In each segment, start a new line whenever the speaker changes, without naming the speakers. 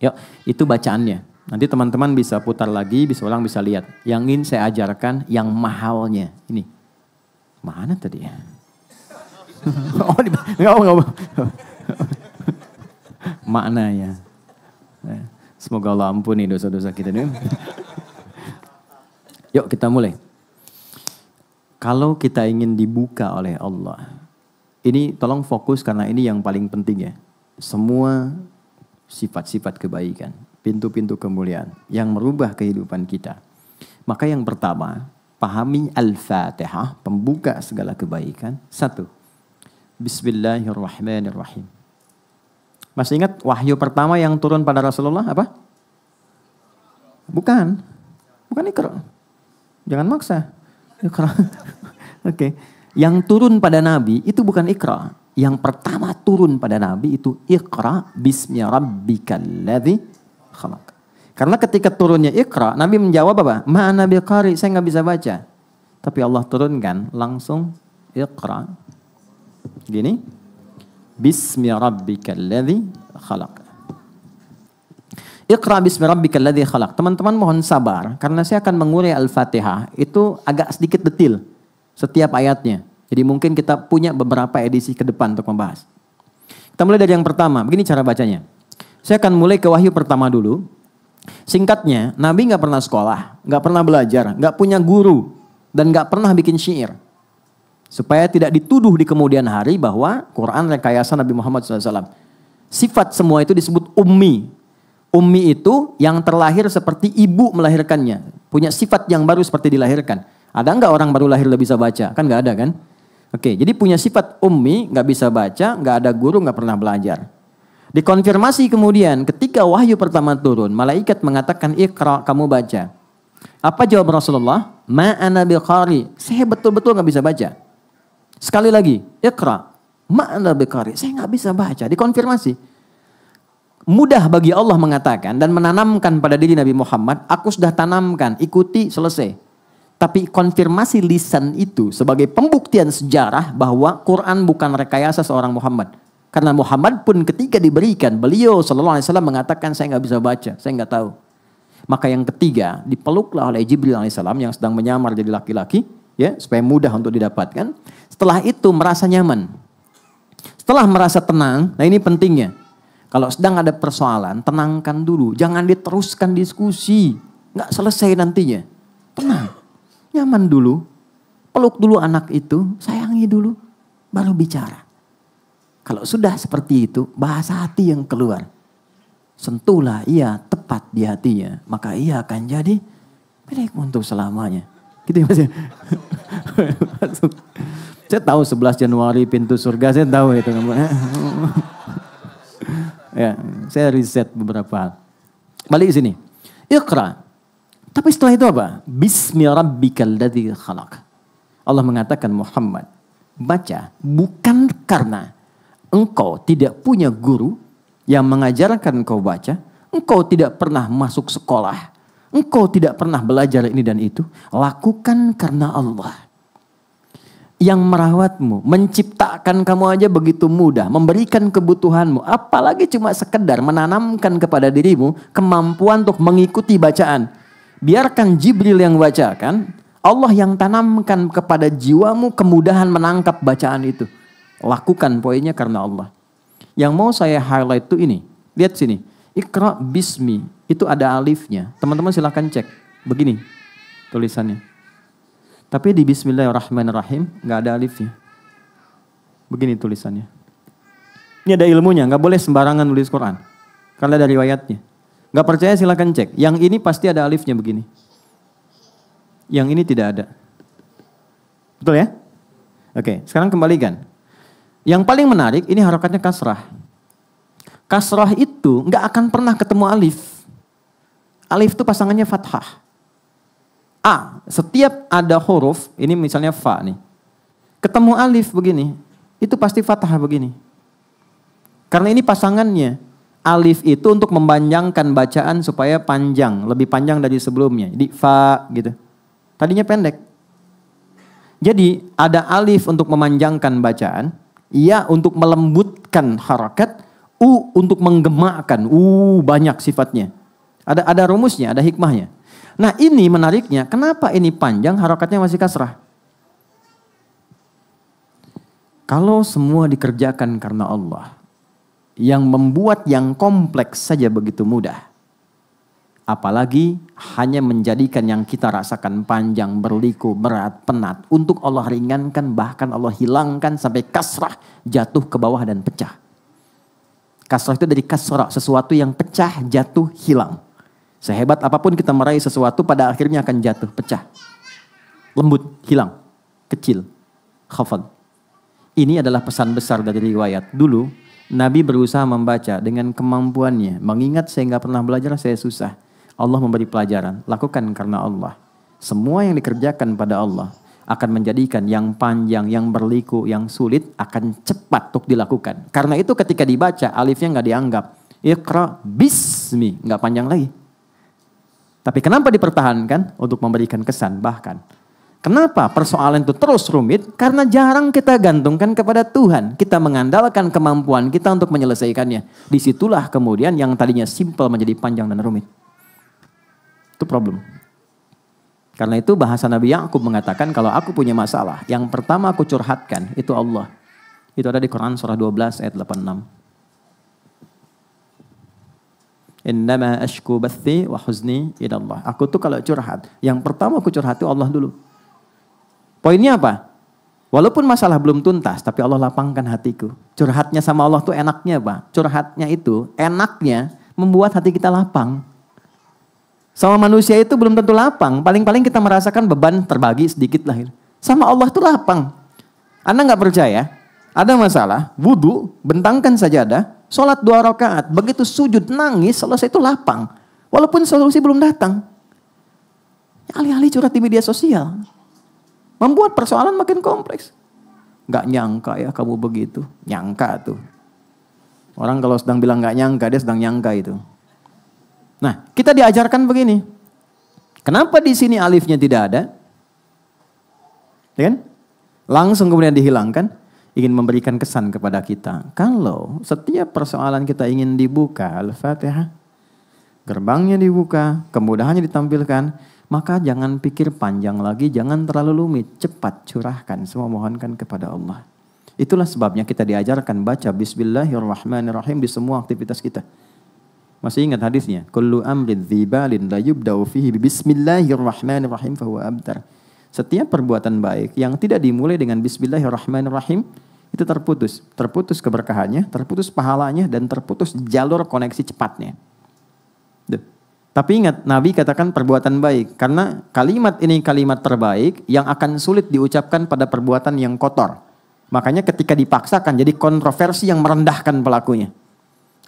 Yuk, itu bacaannya. Nanti teman-teman bisa putar lagi, bisa ulang, bisa lihat. Yang ingin saya ajarkan yang mahalnya. Ini. Mana tadi ya? Oh, maknanya. Semoga Allah ampuni dosa-dosa kita ini. Yuk kita mulai. Kalau kita ingin dibuka oleh Allah. Ini tolong fokus karena ini yang paling penting ya. Semua sifat-sifat kebaikan. Pintu-pintu kemuliaan yang merubah kehidupan kita. Maka yang pertama, pahami Al-Fatihah, pembuka segala kebaikan. 1. Bismillahirrahmanirrahim. Masih ingat wahyu pertama yang turun pada Rasulullah apa? Bukan Iqra. Jangan maksa. Iqra. Oke. Yang turun pada Nabi itu bukan Iqra. Yang pertama turun pada Nabi itu Iqra bismi rabbikal ladzi khalaq. Karena ketika turunnya Iqra, Nabi menjawab apa? Ma ana biqari, saya nggak bisa baca. Tapi Allah turunkan langsung Iqra. Gini. Bismi rabbikal ladzi khalaq. Iqra bismi rabbikal ladzi khalaq. Teman-teman mohon sabar karena saya akan mengurai Al-Fatihah itu agak sedikit detil setiap ayatnya. Jadi mungkin kita punya beberapa edisi ke depan untuk membahas. Kita mulai dari yang pertama. Begini cara bacanya. Saya akan mulai ke wahyu pertama dulu. Singkatnya, Nabi nggak pernah sekolah, nggak pernah belajar, nggak punya guru, dan nggak pernah bikin syair. Supaya tidak dituduh di kemudian hari bahwa Quran rekayasa Nabi Muhammad SAW. Sifat semua itu disebut ummi. Ummi itu yang terlahir seperti ibu melahirkannya. Punya sifat yang baru seperti dilahirkan. Ada nggak orang baru lahir udah bisa baca? Kan nggak ada kan? Oke, jadi punya sifat ummi, nggak bisa baca, nggak ada guru, nggak pernah belajar. Dikonfirmasi kemudian ketika wahyu pertama turun, malaikat mengatakan Iqra, kamu baca. Apa jawab Rasulullah? Ma ana biqari, saya betul-betul nggak bisa baca. Sekali lagi, Iqra, ma ana biqari, saya nggak bisa baca. Dikonfirmasi. Mudah bagi Allah mengatakan dan menanamkan pada diri Nabi Muhammad, aku sudah tanamkan, ikuti, selesai. Tapi konfirmasi lisan itu sebagai pembuktian sejarah bahwa Quran bukan rekayasa seorang Muhammad. Karena Muhammad pun ketika diberikan, beliau sallallahu alaihi wasallam mengatakan saya nggak bisa baca, saya nggak tahu. Maka yang ketiga dipeluklah oleh Jibril alaihissalam yang sedang menyamar jadi laki-laki, ya supaya mudah untuk didapatkan. Setelah itu merasa nyaman. Setelah merasa tenang, nah ini pentingnya. Kalau sedang ada persoalan, tenangkan dulu, jangan diteruskan diskusi, nggak selesai nantinya. Tenang, nyaman dulu, peluk dulu anak itu, sayangi dulu, baru bicara. Kalau sudah seperti itu, bahasa hati yang keluar. Sentuhlah ia tepat di hatinya. Maka ia akan jadi milik untuk selamanya. Gitu ya Mas ya? Saya tahu 11 Januari pintu surga, saya tahu itu. Ya, saya riset beberapa hal. Balik ke sini. Iqra. Tapi setelah itu apa? Bismi rabbikal ladzi khalaq. Allah mengatakan Muhammad, baca bukan karena engkau tidak punya guru yang mengajarkan engkau baca. Engkau tidak pernah masuk sekolah. Engkau tidak pernah belajar ini dan itu. Lakukan karena Allah. Yang merawatmu. Menciptakan kamu aja begitu mudah. Memberikan kebutuhanmu. Apalagi cuma sekedar menanamkan kepada dirimu kemampuan untuk mengikuti bacaan. Biarkan Jibril yang bacakan. Allah yang tanamkan kepada jiwamu kemudahan menangkap bacaan itu. Lakukan poinnya karena Allah. Yang mau saya highlight itu ini. Lihat sini. Iqra bismi. Itu ada alifnya. Teman-teman silahkan cek. Begini tulisannya. Tapi di Bismillahirrahmanirrahim nggak ada alifnya. Begini tulisannya. Ini ada ilmunya. Nggak boleh sembarangan nulis Quran. Karena ada riwayatnya. Nggak percaya silahkan cek. Yang ini pasti ada alifnya begini. Yang ini tidak ada. Betul ya? Oke, sekarang kembalikan. Yang paling menarik, ini harokatnya kasrah. Kasrah itu nggak akan pernah ketemu alif. Alif itu pasangannya fathah. A, setiap ada huruf, ini misalnya fa nih. Ketemu alif begini, itu pasti fathah begini. Karena ini pasangannya. Alif itu untuk memanjangkan bacaan supaya panjang, lebih panjang dari sebelumnya. Jadi fa gitu. Tadinya pendek. Jadi ada alif untuk memanjangkan bacaan. Ya untuk melembutkan harakat, untuk menggemakkan. Banyak sifatnya. Ada rumusnya, ada hikmahnya. Nah ini menariknya, kenapa ini panjang harokatnya masih kasrah? Kalau semua dikerjakan karena Allah, yang membuat yang kompleks saja begitu mudah. Apalagi hanya menjadikan yang kita rasakan panjang, berliku, berat, penat. Untuk Allah ringankan, bahkan Allah hilangkan sampai kasrah, jatuh ke bawah dan pecah. Kasrah itu dari kasrah, sesuatu yang pecah, jatuh, hilang. Sehebat apapun kita meraih sesuatu, pada akhirnya akan jatuh, pecah. Lembut, hilang, kecil, khafad. Ini adalah pesan besar dari riwayat. Dulu, Nabi berusaha membaca dengan kemampuannya. Mengingat saya nggak pernah belajar, saya susah. Allah memberi pelajaran, lakukan karena Allah. Semua yang dikerjakan pada Allah akan menjadikan yang panjang, yang berliku, yang sulit akan cepat untuk dilakukan. Karena itu ketika dibaca, alifnya nggak dianggap. Iqra bismi, nggak panjang lagi. Tapi kenapa dipertahankan? Untuk memberikan kesan bahkan. Kenapa persoalan itu terus rumit? Karena jarang kita gantungkan kepada Tuhan. Kita mengandalkan kemampuan kita untuk menyelesaikannya. Disitulah kemudian yang tadinya simpel menjadi panjang dan rumit. Itu problem. Karena itu bahasa Nabi Ya'qub mengatakan kalau aku punya masalah, yang pertama aku curhatkan itu Allah. Itu ada di Quran surah 12 ayat 86. Innama ashku bathi wa huzni ila Allah. Aku tuh kalau curhat, yang pertama aku curhat itu Allah dulu. Poinnya apa? Walaupun masalah belum tuntas, tapi Allah lapangkan hatiku. Curhatnya sama Allah tuh enaknya Pak. Curhatnya itu enaknya membuat hati kita lapang. Sama manusia itu belum tentu lapang. Paling-paling kita merasakan beban terbagi sedikit lah. Sama Allah tuh lapang. Anda nggak percaya? Ada masalah, wudu, bentangkan sajadah, sholat 2 rakaat. Begitu sujud, nangis, selesai itu lapang. Walaupun solusi belum datang. Alih-alih curhat di media sosial. Membuat persoalan makin kompleks. Nggak nyangka ya kamu begitu. Nyangka tuh. Orang kalau sedang bilang nggak nyangka, dia sedang nyangka itu. Nah, kita diajarkan begini. Kenapa di sini alifnya tidak ada? Ya kan? Langsung kemudian dihilangkan. Ingin memberikan kesan kepada kita. Kalau setiap persoalan kita ingin dibuka, Al-Fatihah, gerbangnya dibuka, kemudahannya ditampilkan, maka jangan pikir panjang lagi, jangan terlalu rumit. Cepat curahkan, semua mohonkan kepada Allah. Itulah sebabnya kita diajarkan baca Bismillahirrahmanirrahim di semua aktivitas kita. Masih ingat hadisnya? Kullu amrin dzibalin la yubda'u fihi bismillahirrahmanirrahim fahuwa abtar. Setiap perbuatan baik yang tidak dimulai dengan Bismillahirrahmanirrahim itu terputus. Terputus keberkahannya, terputus pahalanya, dan terputus jalur koneksi cepatnya. Duh. Tapi ingat, Nabi katakan perbuatan baik. Karena kalimat ini kalimat terbaik yang akan sulit diucapkan pada perbuatan yang kotor. Makanya ketika dipaksakan jadi kontroversi yang merendahkan pelakunya.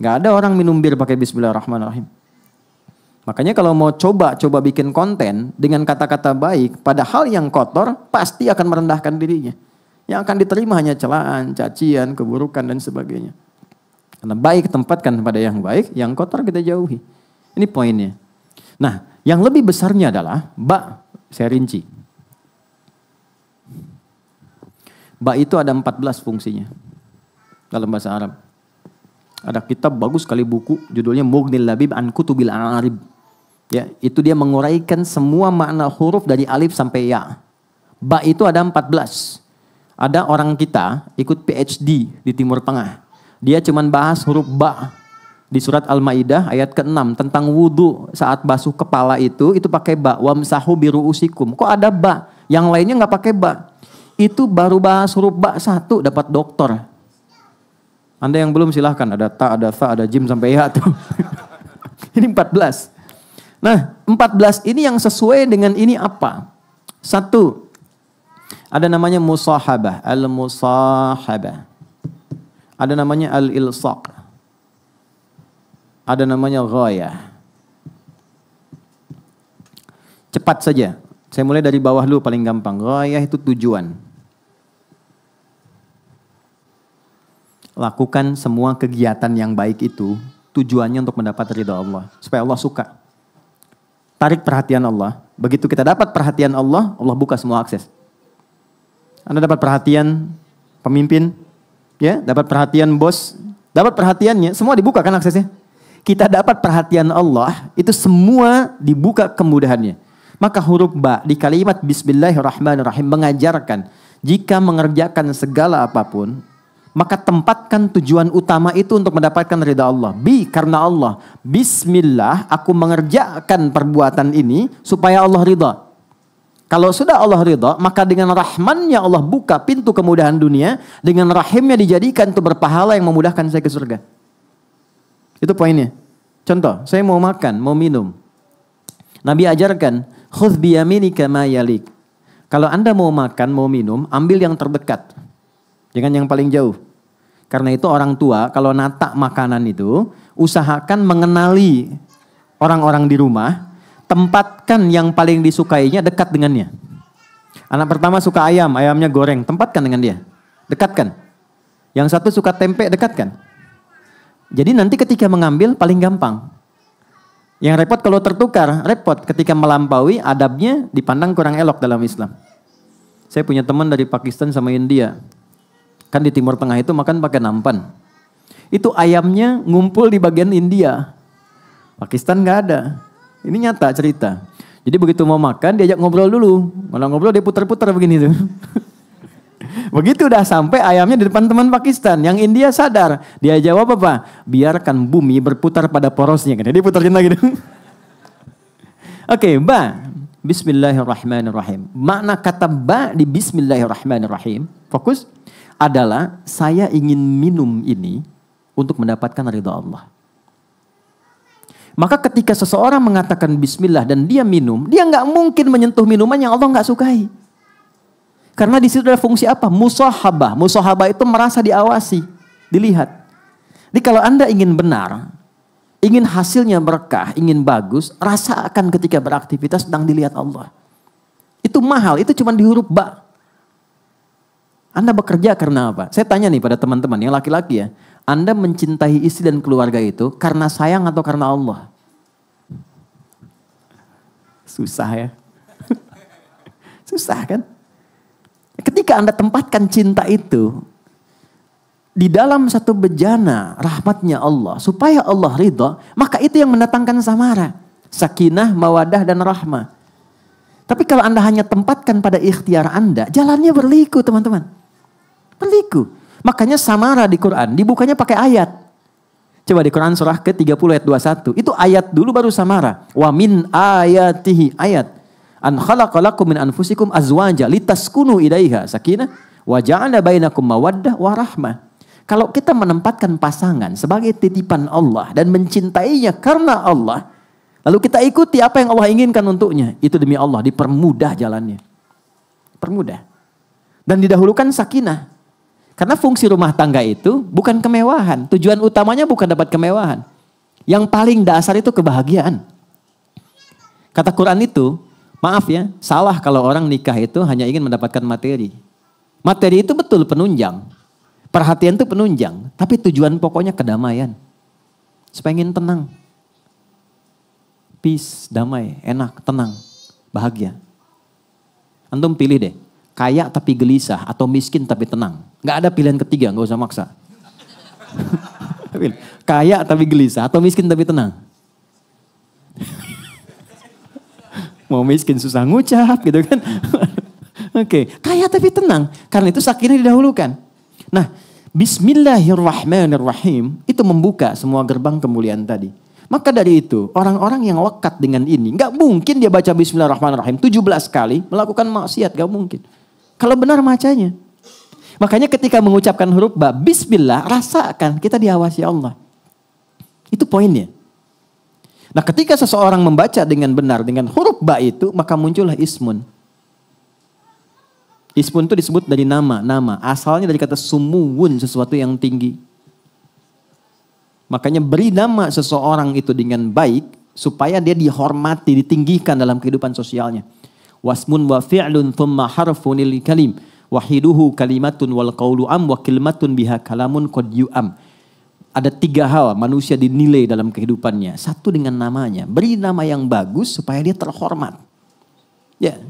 Gak ada orang minum bir pakai Bismillahirrahmanirrahim. Makanya kalau mau coba bikin konten dengan kata-kata baik pada hal yang kotor, pasti akan merendahkan dirinya. Yang akan diterima hanya celaan, cacian, keburukan dan sebagainya. Karena baik tempatkan pada yang baik, yang kotor kita jauhi. Ini poinnya. Nah, yang lebih besarnya adalah ba, saya rinci. Ba itu ada 14 fungsinya dalam bahasa Arab. Ada kitab bagus sekali buku, judulnya Mughnil Labib an Kutubil A'arib. Ya, itu dia menguraikan semua makna huruf dari alif sampai ya. Ba itu ada 14. Ada orang kita ikut PhD di Timur Tengah. Dia cuman bahas huruf ba di surat Al-Maidah ayat ke-6 tentang wudu saat basuh kepala itu pakai ba. Wamsahu biruusikum. Kok ada ba? Yang lainnya nggak pakai ba. Itu baru bahas huruf ba 1 dapat doktor. Anda yang belum silahkan, ada ta, ada fa, ada jim sampai ya tuh. Ini 14. Nah, 14 ini yang sesuai dengan ini apa? 1, ada namanya musahabah, al-musahabah. Ada namanya al-ilsaq. Ada namanya ghayah. Cepat saja. Saya mulai dari bawah dulu paling gampang. Ghayah itu tujuan. Lakukan semua kegiatan yang baik itu tujuannya untuk mendapat ridha Allah, supaya Allah suka. Tarik perhatian Allah. Begitu kita dapat perhatian Allah, Allah buka semua akses. Anda dapat perhatian pemimpin, ya, dapat perhatian bos, Dapat perhatiannya, semua dibuka kan aksesnya. Kita dapat perhatian Allah, itu semua dibuka kemudahannya. Maka huruf ba di kalimat Bismillahirrahmanirrahim mengajarkan jika mengerjakan segala apapun, maka tempatkan tujuan utama itu untuk mendapatkan ridha Allah. Karena Allah. Bismillah, aku mengerjakan perbuatan ini supaya Allah ridha. Kalau sudah Allah ridha, maka dengan rahmannya Allah buka pintu kemudahan dunia. Dengan rahimnya dijadikan itu berpahala yang memudahkan saya ke surga. Itu poinnya. Contoh, saya mau makan, mau minum. Nabi ajarkan, khudh biyaminika ma yalik. Kalau Anda mau makan, mau minum, ambil yang terdekat. Jangan yang paling jauh. Karena itu orang tua, kalau nata makanan itu, usahakan mengenali orang-orang di rumah, tempatkan yang paling disukainya dekat dengannya. Anak pertama suka ayam, ayamnya goreng, tempatkan dengan dia. Dekatkan. Yang satu suka tempe, dekatkan. Jadi nanti ketika mengambil paling gampang. Yang repot kalau tertukar, repot ketika melampaui adabnya dipandang kurang elok dalam Islam. Saya punya teman dari Pakistan sama India. Kan di Timur Tengah itu makan pakai nampan. Itu ayamnya ngumpul di bagian India. Pakistan nggak ada. Ini nyata cerita. Jadi begitu mau makan diajak ngobrol dulu. Malah ngobrol dia putar-putar begini tuh. Begitu udah sampai ayamnya di depan teman Pakistan. Yang India sadar. Dia jawab apa? Biarkan bumi berputar pada porosnya. Jadi putarin lagi. Oke, ba. Bismillahirrahmanirrahim. Makna kata ba di Bismillahirrahmanirrahim. Fokus. Adalah saya ingin minum ini untuk mendapatkan ridha Allah. Maka ketika seseorang mengatakan bismillah dan dia minum, dia nggak mungkin menyentuh minuman yang Allah nggak sukai. Karena di situ ada fungsi apa? Musahabah. Musahabah itu merasa diawasi, dilihat. Jadi kalau Anda ingin benar, ingin hasilnya berkah, ingin bagus, rasakan ketika beraktivitas sedang dilihat Allah. Itu mahal, itu cuma di huruf ba. Anda bekerja karena apa? Saya tanya nih pada teman-teman yang laki-laki ya. Anda mencintai istri dan keluarga itu karena sayang atau karena Allah? Susah ya. Susah kan? Ketika Anda tempatkan cinta itu di dalam satu bejana rahmatnya Allah. Supaya Allah ridha, maka itu yang mendatangkan samara. Sakinah, mawadah dan rahmah. Tapi kalau Anda hanya tempatkan pada ikhtiar Anda, jalannya berliku teman-teman. Berliku. Makanya samara di Quran dibukanya pakai ayat. Coba di Quran surah ke-30 ayat 21. Itu ayat dulu baru samara. Wa min ayatihi ayat. An khalaqalakum min anfusikum azwaja litaskunu ilaiha sakinah wa ja'ala bainakum mawaddah wa rahmah. Kalau kita menempatkan pasangan sebagai titipan Allah dan mencintainya karena Allah, lalu kita ikuti apa yang Allah inginkan untuknya, itu demi Allah dipermudah jalannya. Permudah. Dan didahulukan sakinah. Karena fungsi rumah tangga itu bukan kemewahan. Tujuan utamanya bukan dapat kemewahan. Yang paling dasar itu kebahagiaan. Kata Quran itu, maaf ya, salah kalau orang nikah itu hanya ingin mendapatkan materi. Materi itu betul penunjang. Perhatian itu penunjang. Tapi tujuan pokoknya kedamaian. Supaya ingin tenang. Peace, damai, enak, tenang, bahagia. Antum pilih deh. Kaya tapi gelisah atau miskin tapi tenang. Gak ada pilihan ketiga, gak usah maksa. Kaya tapi gelisah atau miskin tapi tenang. Mau miskin susah ngucap gitu kan. Oke, kaya tapi tenang. Karena itu sakinah didahulukan. Nah, Bismillahirrahmanirrahim itu membuka semua gerbang kemuliaan tadi. Maka dari itu, orang-orang yang lekat dengan ini, gak mungkin dia baca Bismillahirrahmanirrahim 17 kali melakukan maksiat, gak mungkin. Kalau benar macanya. Makanya ketika mengucapkan huruf ba, bismillah, rasakan kita diawasi Allah. Itu poinnya. Nah ketika seseorang membaca dengan benar dengan huruf ba itu, maka muncullah ismun. Ismun itu disebut dari nama. Asalnya dari kata sumuwun, sesuatu yang tinggi. Makanya beri nama seseorang itu dengan baik, supaya dia dihormati, ditinggikan dalam kehidupan sosialnya. Wasmun wa fi'lun thumma harfunil kalim. Wahiduhu kalimatun wal qawlu am wa kalimatun biha kalamun qad yu'am. Ada 3 hal manusia dinilai dalam kehidupannya. Satu dengan namanya. Beri nama yang bagus supaya dia terhormat. Ya,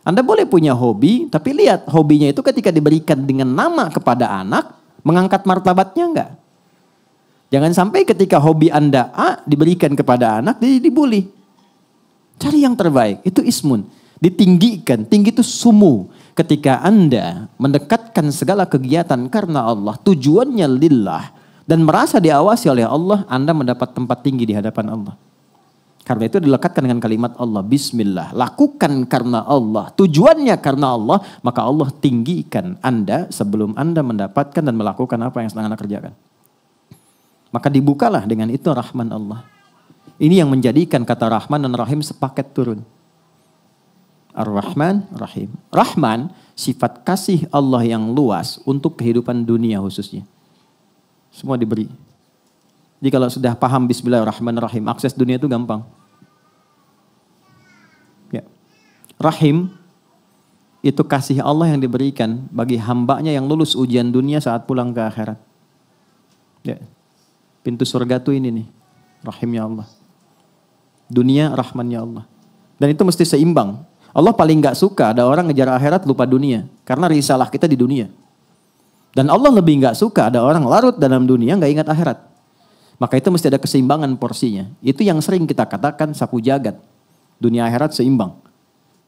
Anda boleh punya hobi, tapi lihat hobinya itu ketika diberikan dengan nama kepada anak, mengangkat martabatnya enggak? Jangan sampai ketika hobi Anda A diberikan kepada anak, jadi dibully. Cari yang terbaik, itu ismun. Ditinggikan, tinggi itu sumu. Ketika Anda mendekatkan segala kegiatan karena Allah, tujuannya lillah, dan merasa diawasi oleh Allah, Anda mendapat tempat tinggi di hadapan Allah. Karena itu dilekatkan dengan kalimat Allah, bismillah. Lakukan karena Allah, tujuannya karena Allah, maka Allah tinggikan Anda sebelum Anda mendapatkan dan melakukan apa yang sedang Anda kerjakan. Maka dibukalah dengan itu rahman Allah. Ini yang menjadikan kata Rahman dan Rahim sepaket turun. Ar-Rahman, Rahim. Rahman, sifat kasih Allah yang luas untuk kehidupan dunia khususnya. Semua diberi. Jadi kalau sudah paham Bismillahirrahmanirrahim, akses dunia itu gampang. Ya. Rahim, itu kasih Allah yang diberikan bagi hambanya yang lulus ujian dunia saat pulang ke akhirat. Ya. Pintu surga itu ini nih, rahimnya Allah. Dunia, rahmannya Allah. Dan itu mesti seimbang. Allah paling gak suka ada orang ngejar akhirat lupa dunia. Karena risalah kita di dunia. Dan Allah lebih gak suka ada orang larut dalam dunia gak ingat akhirat. Maka itu mesti ada keseimbangan porsinya. Itu yang sering kita katakan sapu jagat. Dunia akhirat seimbang.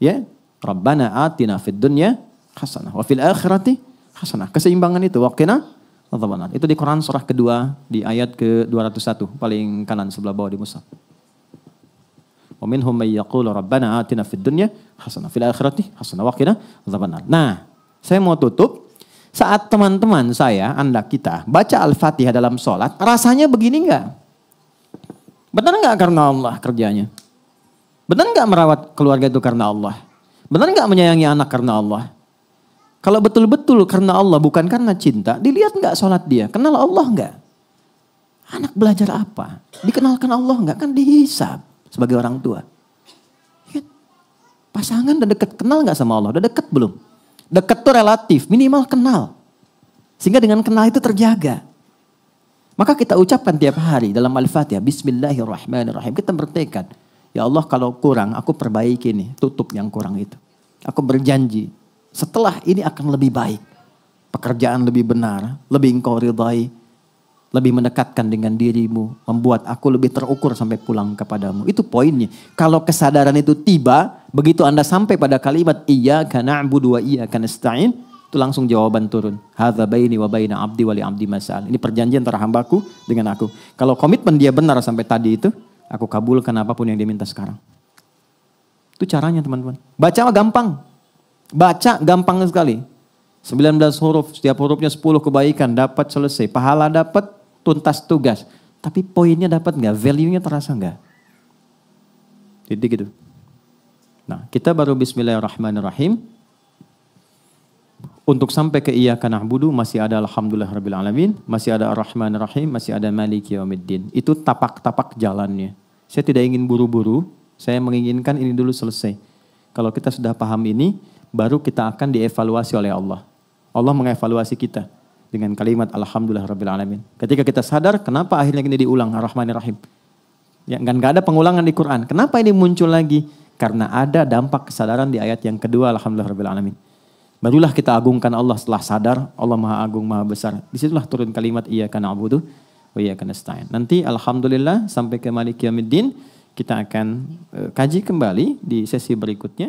Ya, Rabbana atina fid dunya hasanah wa fil akhirati hasanah. Keseimbangan itu waqina adzabannar. Itu di Quran surah kedua di ayat ke-201 paling kanan sebelah bawah di mushaf. Wa minhum may yaqulu rabbana atina fid dunya hasanah fil akhirati hasanah wa qina adzabannar. Nah, saya mau tutup. Saat teman-teman saya, Anda, kita baca Al-Fatihah dalam sholat, rasanya begini enggak? Benar enggak karena Allah kerjanya? Benar enggak merawat keluarga itu karena Allah? Benar enggak menyayangi anak karena Allah? Kalau betul-betul karena Allah bukan karena cinta, dilihat enggak sholat dia? Kenal Allah enggak? Anak belajar apa? Dikenalkan Allah enggak? Kan dihisab sebagai orang tua. Pasangan udah deket, kenal enggak sama Allah? Udah deket belum? Dekat tuh relatif, minimal kenal. Sehingga dengan kenal itu terjaga. Maka kita ucapkan tiap hari dalam Al-Fatihah, Bismillahirrahmanirrahim. Kita bertekad, ya Allah kalau kurang, aku perbaiki nih, tutup yang kurang itu. Aku berjanji, setelah ini akan lebih baik. Pekerjaan lebih benar, lebih engkau ridhai, lebih mendekatkan dengan dirimu, membuat aku lebih terukur sampai pulang kepadamu. Itu poinnya. Kalau kesadaran itu tiba, begitu Anda sampai pada kalimat iyyaka na'budu wa iyyaka nasta'in, itu langsung jawaban turun. Hadza baini wa baina 'abdi wa li 'abdi mas'al. Ini perjanjian antara hambaku dengan aku. Kalau komitmen dia benar sampai tadi itu, aku kabulkan apapun yang dia minta sekarang. Itu caranya teman-teman. Baca gampang. Baca gampang sekali. 19 huruf, setiap hurufnya 10 kebaikan, dapat selesai. Pahala dapat, tuntas tugas. Tapi poinnya dapat nggak? Value-nya terasa nggak? Jadi gitu. Nah, kita baru Bismillahirrahmanirrahim. Untuk sampai ke iyyaka na'budu masih ada alhamdulillahirabbil alamin, masih ada ar-rahmanir-rahim, masih ada maliki yaumiddin. Itu tapak-tapak jalannya. Saya tidak ingin buru-buru, saya menginginkan ini dulu selesai. Kalau kita sudah paham ini, baru kita akan dievaluasi oleh Allah. Allah mengevaluasi kita dengan kalimat alhamdulillahirabbil alamin. Ketika kita sadar, kenapa akhirnya ini diulang ar-rahmanir-rahim? Ya, nggak ada pengulangan di Quran. Kenapa ini muncul lagi? Karena ada dampak kesadaran di ayat yang kedua alhamdulillahirabbil alamin. Barulah kita agungkan Allah setelah sadar, Allah Maha Agung, Maha Besar. Disitulah turun kalimat iyyaka na'budu wa iyyaka nasta'in. Nanti alhamdulillah sampai ke maliki yaumiddin kita akan kaji kembali di sesi berikutnya.